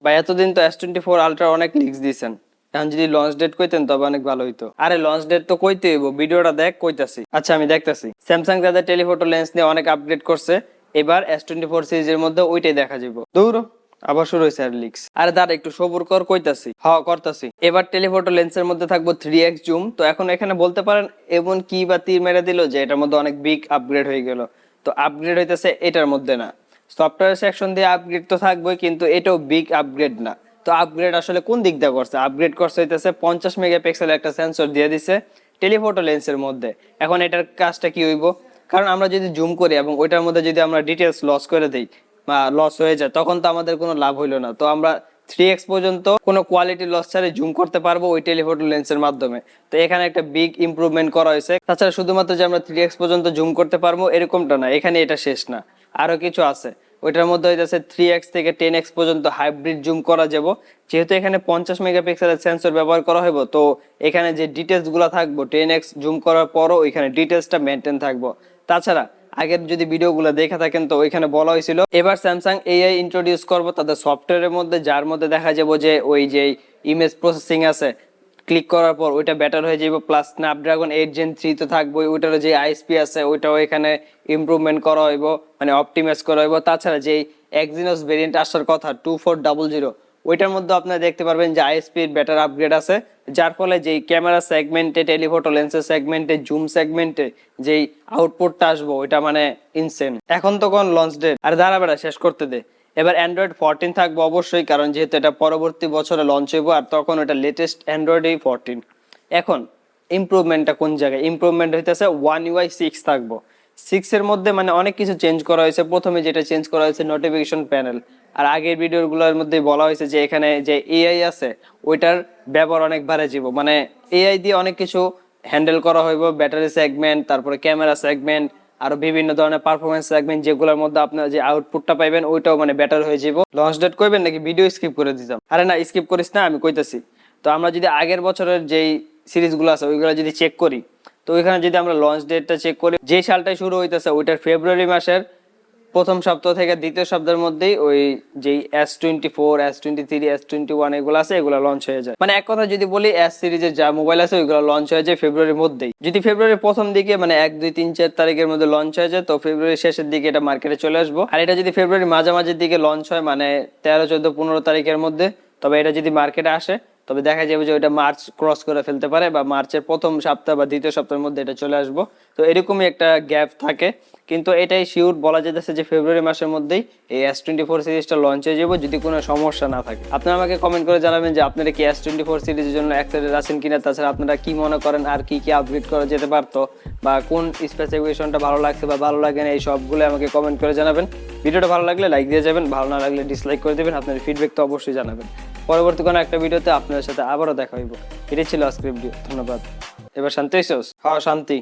ভাই এতদিন তো S24 Ultra অনেক লিক্স দিয়েছেন, এখন যদি লঞ্চ ডেট কইতেন তবে অনেক ভালো হইতো। আরে লঞ্চ ডেট তো কইতে হইব, ভিডিওটা দেখ কইতাছি। আচ্ছা আমি দেখতাছি। স্যামসাং তাদের টেলিফটো লেন্স নিয়ে অনেক আপগ্রেড করছে, এবার S24 সিরিজের মধ্যে ওইটাই দেখা যাবে। দৌড় আবার শুরু হয়েছে আর লিক্স। আরে দাঁড়া একটু সবুর কর, কইতাছি। করতাছি। এবার টেলিফটো লেন্সের মধ্যে থাকবো 3x জুম। তো এখন এখানে বলতে পারেন এমন কি বা তীর মেরে দিল যে এটার মধ্যে অনেক বিগ আপগ্রেড হয়ে গেল। তো আপগ্রেড হইতেছে এটার মধ্যে না, সফটওয়্যার সেকশন দিয়ে আপগ্রেড তো থাকবেই, কিন্তু এটাও বিগ আপগ্রেড না। তো আপগ্রেড আসলে কোন দিক দিয়ে করছে? আপগ্রেড করছে হইতেছে 50 মেগাপিক্সেল একটা সেন্সর দিয়ে দিছে টেলিফটো লেন্সের মধ্যে। এখন এটার কাজটা কি হইব? কারণ আমরা যদি জুম করি এবং ওইটার মধ্যে যদি আমরা ডিটেলস লস করে দিই বা লস হয়ে যায়, তখন তো আমাদের কোনো লাভ হইলো না। তো আমরা 3x পর্যন্ত কোনো কোয়ালিটি লস ছাড়াই জুম করতে পারবো ওই টেলিফটো লেন্সের মাধ্যমে। তো এখানে একটা বিগ ইমপ্রুভমেন্ট করা হয়েছে। তাছাড়া শুধুমাত্র যে আমরা 3x পর্যন্ত জুম করতে পারবো এরকমটা না, এখানে এটা শেষ না, আরো কিছু আছে। ওইটার মধ্যে হইতেছে 3x থেকে 10x পর্যন্ত হাইব্রিড জুম করা যাব। যেহেতু এখানে 50 মেগাপিক্সেলের সেন্সর ব্যবহার করা হইব, তো এখানে যে ডিটেলস গুলো থাকবো 10x জুম করার পরও এখানে ডিটেলসটা মেনটেন থাকবো। তাছাড়া আগের যদি ভিডিওগুলো দেখে থাকেন তো ওইখানে বলা হয়েছিল এবার স্যামসাং এআই ইন্ট্রোডিউস করবো তাদের সফটওয়্যারের মধ্যে, যার মধ্যে দেখা যাবো যে ওই যে ইমেজ প্রসেসিং আছে ক্লিক করার পর ওইটা বেটার হয়ে যাবে, প্লাস স্ন্যাপড্রাগন 8 Gen 3 তো থাকবে, ওইটার যে আইএসপি আছে ওইটাও এখানে ইমপ্রুভমেন্ট করা হইব, মানে অপটিমাইজ করা হইব। তাছাড়া যে এক্সিনোস ভেরিয়েন্ট আসার কথা 2400, ওইটার মধ্যে আপনারা দেখতে পারবেন যে আইএসপি বেটার আপগ্রেড আছে, যার ফলে যেই ক্যামেরা সেগমেন্টে, টেলিফটো লেন্সের সেগমেন্টে, জুম সেগমেন্টে যেই আউটপুটটা আসবো ওইটা মানে ইনসেন। এখন তো কোন লঞ্চ ডেট আর দাঁড়া বেড়া শেষ করতে দে। এবার অ্যান্ড্রয়েড 14 থাকবে অবশ্যই, কারণ যেহেতু এটা পরবর্তী বছরে লঞ্চ হইব আর তখন ওটা লেটেস্ট অ্যান্ড্রয়েডই 14। এখন ইমপ্রুভমেন্টটা কোন জায়গায়? ইমপ্রুভমেন্ট হইতেছে ওয়ান UI 6 থাকবো। 6 এর মধ্যে মানে অনেক কিছু চেঞ্জ করা হয়েছে। প্রথমে যেটা চেঞ্জ করা হয়েছে নোটিফিকেশন প্যানেল। আর আগের ভিডিওগুলোর মধ্যে বলা হয়েছে যে এখানে যে এআই আছে ওইটার ব্যবহার অনেক বাড়ে যাব, মানে এআই দিয়ে অনেক কিছু হ্যান্ডেল করা হইব। ব্যাটারি সেগমেন্ট, তারপরে ক্যামেরা সেগমেন্ট, আরো বিভিন্ন ধরনের পারফরমেন্স সেগমেন্ট, যেগুলোর মধ্যে আপনারা যে আউটপুটটা পাইবেন ওইটাও মানে বেটার হয়ে যাব। লঞ্চ ডেট কইবেন নাকি ভিডিও স্কিপ করে দিতাম? আরে না, স্কিপ করিস না, আমি কইতাছি। তো আমরা যদি আগের বছরের যেই সিরিজগুলো আছে ওইগুলো যদি চেক করি, তো ওইখানে যদি আমরা লঞ্চ ডেটটা চেক করি, যে সালটাই শুরু হইতেছে ওইটার ফেব্রুয়ারি মাসের প্রথম সপ্তাহ থেকে দ্বিতীয় সপ্তাহের মধ্যেই ওই যেই S24, S23, S21 এগুলো আছে এগুলো লঞ্চ হয়ে যায়। মানে এক কথা যদি বলি, S সিরিজের যা মোবাইল আছে ওইগুলো লঞ্চ হয়ে যায় ফেব্রুয়ারির মধ্যেই। যদি ফেব্রুয়ারির প্রথম দিকে মানে 1, 2, 3, 4 তারিখের মধ্যে লঞ্চ হয়ে যায়, তো ফেব্রুয়ারির শেষের দিকে এটা মার্কেটে চলে আসবো। আর এটা যদি ফেব্রুয়ারির মাঝামাঝির দিকে লঞ্চ হয়, মানে 13, 14, 15 তারিখের মধ্যে, তবে এটা যদি মার্কেটে আসে তবে দেখা যাবে যে ওইটা মার্চ ক্রস করে ফেলতে পারে, বা মার্চের প্রথম সপ্তাহ বা দ্বিতীয় সপ্তাহের মধ্যে এটা চলে আসবো। তো এরকমই একটা গ্যাপ থাকে, কিন্তু এটাই শিওর বলা যেতেছে যে ফেব্রুয়ারি মাসের মধ্যেই এই S24 সিরিজটা লঞ্চ হয়ে যাবে, যদি কোনো সমস্যা না থাকে। আপনারা আমাকে কমেন্ট করে জানাবেন যে আপনারা কি S24 সিরিজের জন্য এক্সাইটেড আছেন কিনা। তাছাড়া আপনারা কি মনে করেন আর কি কি আপগ্রেড করা যেতে পারতো, বা কোন স্পেসিফিকেশনটা ভালো লাগছে বা ভালো লাগে না, এই সবগুলো আমাকে কমেন্ট করে জানাবেন। ভিডিওটা ভালো লাগলে লাইক দিয়ে যাবেন, ভালো না লাগলে ডিসলাইক করে দেবেন। আপনার ফিডব্যাক তো অবশ্যই জানাবেন। পরবর্তী কোনো একটা ভিডিওতে আপনাদের সাথে আবারও দেখা হইব। এটাই ছিল আজকের ভিডিও, ধন্যবাদ। এবার শান্তি হইছস? হ্যাঁ শান্তি।